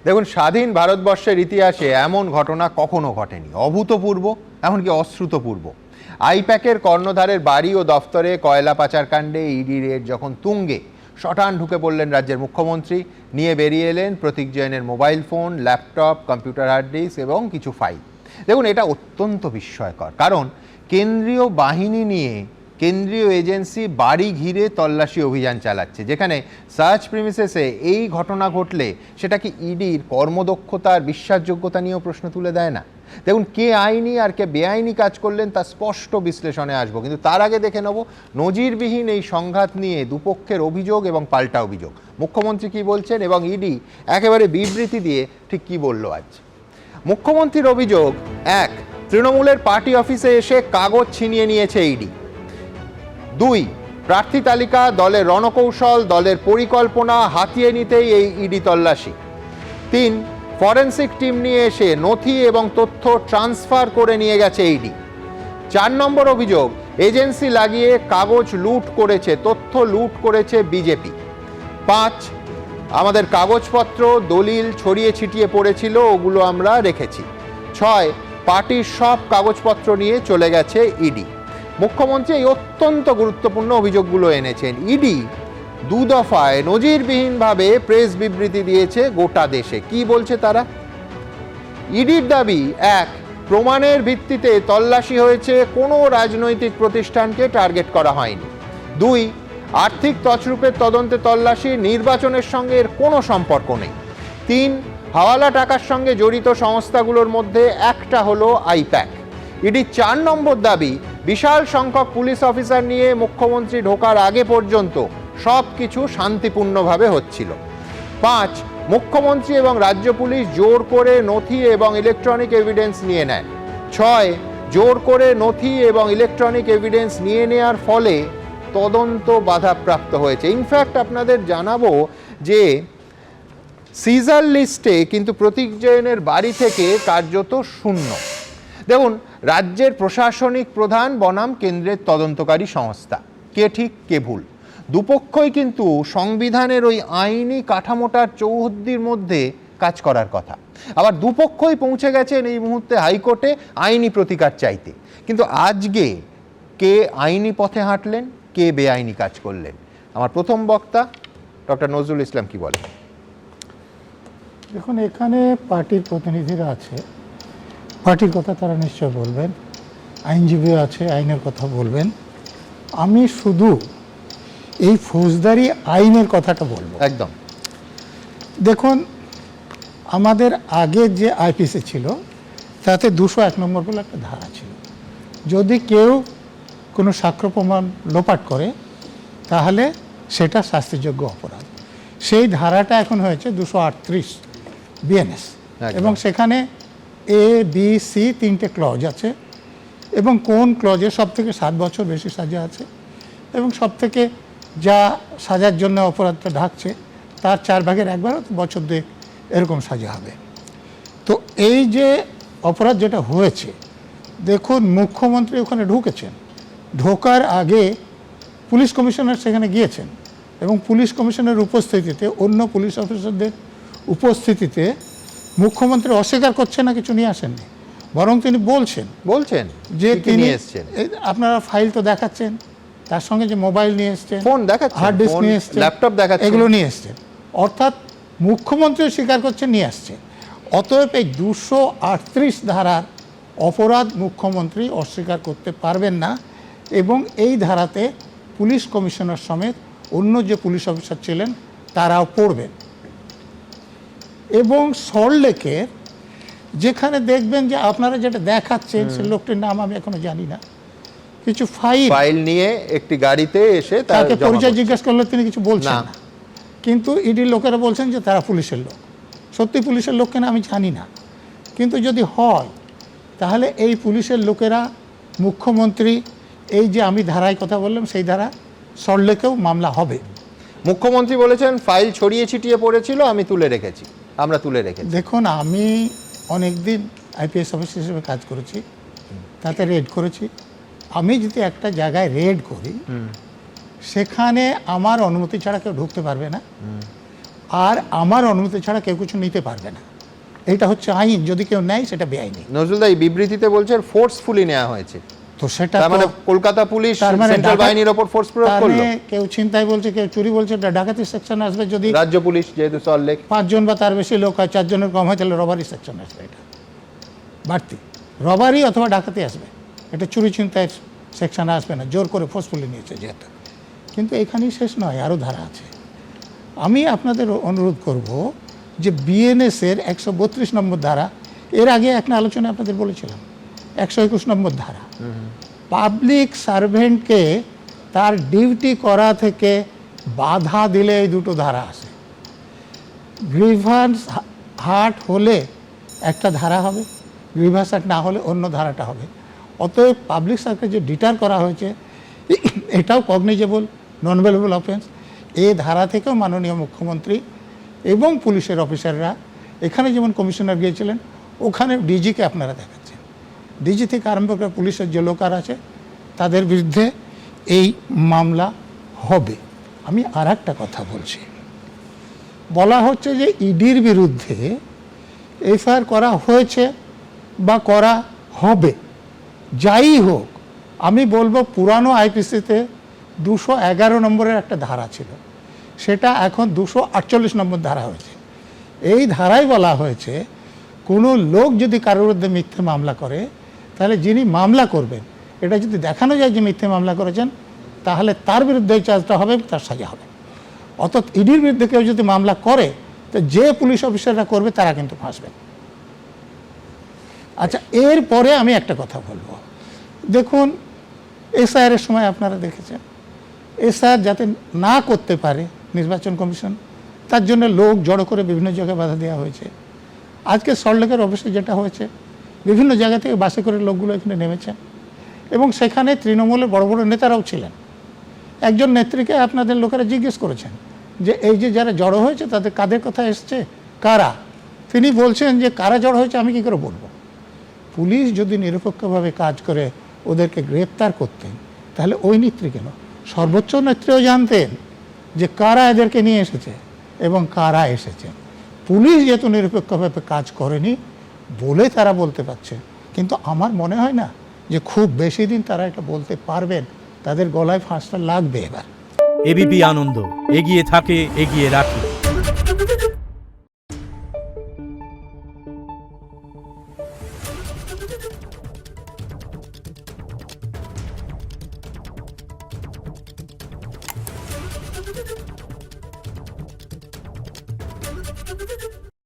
দেখুন, স্বাধীন ভারতবর্ষের ইতিহাসে এমন ঘটনা কখনো ঘটেনি। অভূতপূর্ব, এমনকি অশ্রুতপূর্ব। আইপ্যাকের কর্ণধারের বাড়ি ও দফতরে কয়লা পাচার কাণ্ডে ইডি রেড যখন তুঙ্গে, শটান ঢুকে পড়লেন রাজ্যের মুখ্যমন্ত্রী। নিয়ে বেরিয়ে এলেন প্রতীক জৈনের mobile phone, laptop, computer hard disk এবং কিছু ফাইল। দেখুন, এটা অত্যন্ত বিস্ময়কর, কারণ কেন্দ্রীয় বাহিনী নিয়ে কেন্দ্রীয় এজেন্সি বাড়ি ঘিরে তল্লাশি অভিযান চালাচ্ছে, যেখানে সার্চ প্রিমিসেসে এই ঘটনা ঘটলে সেটা কি ইডির কর্মদক্ষতার বিশ্বাসযোগ্যতা নিয়েও প্রশ্ন তুলে দেয় না? দেখুন, কে আইনি আর কে বেআইনি কাজ করলেন তা স্পষ্ট বিশ্লেষণে আসবো, কিন্তু তার আগে দেখে নেব নজিরবিহীন এই সংঘাত নিয়ে দুপক্ষের অভিযোগ এবং পাল্টা অভিযোগ। মুখ্যমন্ত্রী কি বলছেন এবং ইডি একেবারে বিবৃতি দিয়ে ঠিক কি বলল আজ। মুখ্যমন্ত্রীর অভিযোগ: 1, তৃণমূলের পার্টি অফিসে এসে কাগজ ছিনিয়ে নিয়েছে ইডি। 2, প্রার্থী তালিকা, দলের রণকৌশল, দলের পরিকল্পনা হাতিয়ে নিতেই এই ইডি তল্লাশি। 3, ফরেনসিক টিম নিয়ে এসে নথি এবং তথ্য ট্রান্সফার করে নিয়ে গেছে ইডি। 4 নম্বর অভিযোগ: এজেন্সি লাগিয়ে কাগজ লুট করেছে, তথ্য লুট করেছে বিজেপি। 5, আমাদের কাগজপত্র দলিল ছড়িয়ে ছিটিয়ে পড়েছিল, ওগুলো আমরা রেখেছি। 6, পার্টির সব কাগজপত্র নিয়ে চলে গেছে ইডি। মুখ্যমন্ত্রী এই অত্যন্ত গুরুত্বপূর্ণ অভিযোগগুলো এনেছেন। ইডি 2 দফায় নজিরবিহীনভাবে প্রেস বিবৃতি দিয়েছে গোটা দেশে। কি বলছে তারা? ইডির দাবি: 1, প্রমাণের ভিত্তিতে তল্লাশি হয়েছে, কোনো রাজনৈতিক প্রতিষ্ঠানকে টার্গেট করা হয়নি। 2, আর্থিক তছরূপের তদন্তে তল্লাশি, নির্বাচনের সঙ্গে এর কোনো সম্পর্ক নেই। 3, হাওয়ালা টাকার সঙ্গে জড়িত সংস্থাগুলোর মধ্যে একটা হলো আইপ্যাক। ইডির 4 নম্বর দাবি: বিশাল সংখ্যক পুলিশ অফিসার নিয়ে মুখ্যমন্ত্রী ঢোকার আগে পর্যন্ত সব কিছু শান্তিপূর্ণভাবে হচ্ছিল। 5, মুখ্যমন্ত্রী এবং রাজ্য পুলিশ জোর করে নথি এবং ইলেকট্রনিক এভিডেন্স নিয়ে নেয়। 6, জোর করে নথি এবং ইলেকট্রনিক এভিডেন্স নিয়ে নেওয়ার ফলে তদন্ত বাধাপ্রাপ্ত হয়েছে। ইনফ্যাক্ট আপনাদের জানাবো যে সিজার লিস্টে কিন্তু প্রতীক জৈনের বাড়ি থেকে কার্যত শূন্য। দেখুন, রাজ্যের প্রশাসনিক প্রধান বনাম কেন্দ্রের তদন্তকারী সংস্থা, কে ঠিক কে ভুল? দুপক্ষই কিন্তু সংবিধানের ওই আইনি কাঠামোটার চৌহদ্দির মধ্যে কাজ করার কথা। আবার দুপক্ষই পৌঁছে গেছেন এই মুহূর্তে হাইকোর্টে আইনি প্রতিকার চাইতে। কিন্তু আজকে কে আইনি পথে হাঁটলেন, কে বেআইনি কাজ করলেন? আমার প্রথম বক্তা ডক্টর নজরুল ইসলাম কি বলেন? দেখুন, এখানে পার্টির প্রতিনিধিরা আছে, পার্টির কথা তারা নিশ্চয় বলবেন, আইনজীবী আছে, আইনের কথা বলবেন। আমি শুধু এই ফৌজদারি আইনের কথাটা বলবো। একদম। দেখুন, আমাদের আগে যে আইপিসি ছিল তাতে 201 নম্বর বলে একটা ধারা ছিল। যদি কেউ কোনো সাক্ষ্য প্রমাণ লোপাট করে তাহলে সেটা শাস্তিযোগ্য অপরাধ। সেই ধারাটা এখন হয়েছে 238 বিএনএস, এবং সেখানে এ বি সি 3টে ক্লজ আছে, এবং কোন ক্লজে সব থেকে 7 বছর বেশি সাজা আছে, এবং সব থেকে যা সাজার জন্য অপরাধটা ঢাকছে তার 1/4 বছর 2 এরকম সাজা হবে। তো এই যে অপরাধ যেটা হয়েছে, দেখুন, মুখ্যমন্ত্রী ওখানে ঢুকেছেন, ঢোকার আগে পুলিশ কমিশনার সেখানে গিয়েছেন, এবং পুলিশ কমিশনারের উপস্থিতিতে, অন্য পুলিশ অফিসারদের উপস্থিতিতে মুখ্যমন্ত্রী অস্বীকার করছেন না কিছু নিয়ে আসেননি, বরং তিনি বলছেন যে তিনি আপনারা ফাইল তো দেখাচ্ছেন, তার সঙ্গে যে মোবাইল নিয়ে এসছেন, ফোন দেখাচ্ছেন, হার্ড ডিস্ক নিয়ে এসছেন, ল্যাপটপ দেখাচ্ছেন, এগুলো নিয়ে এসছেন। অর্থাৎ মুখ্যমন্ত্রী স্বীকার করছেন নিয়ে আসছে। অতএব এই 238 ধারার অপরাধ মুখ্যমন্ত্রী অস্বীকার করতে পারবেন না, এবং এই ধারাতে পুলিশ কমিশনার সমেত অন্য যে পুলিশ অফিসার ছিলেন তারাও পড়বেন। এবং সল্টলেকের যেখানে দেখবেন যে আপনারা যেটা দেখাচ্ছেন, সে লোকটির নাম আমি এখনো জানি না, কিছু ফাইল নিয়ে একটি গাড়িতে এসে তাকে পরিচয় জিজ্ঞাসা করলে তিনি কিছু বলছেন না, কিন্তু ইডির লোকেরা বলছেন যে তারা পুলিশের লোক। সত্যি পুলিশের লোক কিনা আমি জানি না, কিন্তু যদি হয় তাহলে এই পুলিশের লোকেরা মুখ্যমন্ত্রী, এই যে আমি ধারায় কথা বললাম সেই ধারা সল্টলেকেও মামলা হবে। মুখ্যমন্ত্রী বলেছেন ফাইল ছড়িয়ে ছিটিয়ে পড়েছিল, আমরা তুলে রেখেছি। দেখুন, আমি অনেক দিন আইপিএস অফিসার হিসেবে কাজ করেছি, তাতে রেড করেছি। আমি যদি একটা জায়গায় রেড করি, সেখানে আমার অনুমতি ছাড়া কেউ ঢুকতে পারবে না। আর আমার অনুমতি ছাড়া কেউ কিছু নিতে পারবে না। এটা হচ্ছে আইন, যদি কেউ নেয় সেটা বেআইনি। নজরুলদা এই বিবৃতিতে বলছে ফোর্সফুলি নেওয়া হয়েছে, তো সেটা তার মানে কলকাতা পুলিশ সেন্ট্রাল বাহিনীর ওপর ফোর্স প্রয়োগ করলো। কেউ ছিনতাই বলছে, কেউ চুরি বলছে, এটা ডাকাতি সেকশন আসবে। যদি রাজ্য পুলিশ যেহেতু সল্টলেক 5 জন বা তার বেশি লোক হয়, 4 জনের কম হয়, তাহলে রবারি সেকশন আসবে। এটা বাড়তি রবারি অথবা ডাকাতি আসবে, এটা চুরি ছিনতাইয়ের সেকশনে আসবে না, জোর করে ফোর্সফুলি নিয়েছে যেহেতু। কিন্তু এখানেই শেষ নয়, আরও ধারা আছে। আমি আপনাদের অনুরোধ করব যে বিএনএসের 132 নম্বর ধারা, এর আগে একটা আলোচনা আপনাদের বলেছিলাম, 121 নম্বর ধারা, পাবলিক সার্ভেন্টকে তার ডিউটি করা থেকে বাধা দিলে এই দুটো ধারা আছে। গ্রিভান্স হার্ট হলে একটা ধারা হবে, গ্রিভান্স হার্ট না হলে অন্য ধারাটা হবে। অতএব পাবলিক সার্ভেন্টকে যে ডিটার করা হয়েছে এটাও কগনিজেবল নন ভেলেবল অফেন্স। এই ধারা থেকেও মাননীয় মুখ্যমন্ত্রী এবং পুলিশের অফিসাররা, এখানে যেমন কমিশনার গিয়েছিলেন, ওখানে ডিজিকে আপনারা দেখাচ্ছেন, ডিজি থেকে আরম্ভ করে পুলিশের যে লোকার আছে তাদের বিরুদ্ধে এই মামলা হবে। আমি আর একটা কথা বলছি, বলা হচ্ছে যে ইডির বিরুদ্ধে এফআইআর করা হয়েছে বা করা হবে। যাই হোক, আমি বলবো পুরানো আইপিসিতে 211 নম্বরের একটা ধারা ছিল, সেটা এখন 248 নম্বর ধারা হয়েছে। এই ধারায় বলা হয়েছে কোনো লোক যদি কারোর বিরুদ্ধে মিথ্যে মামলা করে, তাহলে যিনি মামলা করবেন এটা যদি দেখানো যায় যে মিথ্যে মামলা করেছেন, তাহলে তার বিরুদ্ধে এই চার্জটা হবে, তার সাজা হবে। অর্থাৎ ইডির বিরুদ্ধে কেউ যদি মামলা করে, তো যে পুলিশ অফিসাররা করবে তারা কিন্তু ফাঁসবেন। আচ্ছা, এরপরে আমি একটা কথা বলবো। দেখুন, এসআইআরের সময় আপনারা দেখেছেন, এসআইআর যাতে না করতে পারে নির্বাচন কমিশন, তার জন্য লোক জড়ো করে বিভিন্ন জায়গায় বাধা দেওয়া হয়েছে। আজকে সল্টলেকের অফিসে যেটা হয়েছে, বিভিন্ন জায়গা থেকে বাসে করে লোকগুলো এখানে নেমেছেন এবং সেখানে তৃণমূলের বড় বড় নেতারাও ছিলেন। একজন নেত্রীকে আপনাদের লোকেরা জিজ্ঞেস করেছেন যে এই যে যারা জড়ো হয়েছে তাদের কাদের কথা এসছে, কারা? তিনি বলছেন যে কারা জড়ো হয়েছে আমি কী করে বলবো। পুলিশ যদি নিরপেক্ষভাবে কাজ করে ওদেরকে গ্রেপ্তার করতেন, তাহলে ওই নেত্রী কেন, সর্বোচ্চ নেত্রীও জানতেন যে কারা এদেরকে নিয়ে এসেছে এবং কারা এসেছে। পুলিশ যেহেতু নিরপেক্ষভাবে কাজ করেনি বলে তারা বলতে পারছে, কিন্তু আমার মনে হয় না যে খুব বেশি দিন তারা এটা বলতে পারবেন। তাদের গলায় ফাঁসটা লাগবে এবার। এবিপি আনন্দ, এগিয়ে থাকে, এগিয়ে রাখে।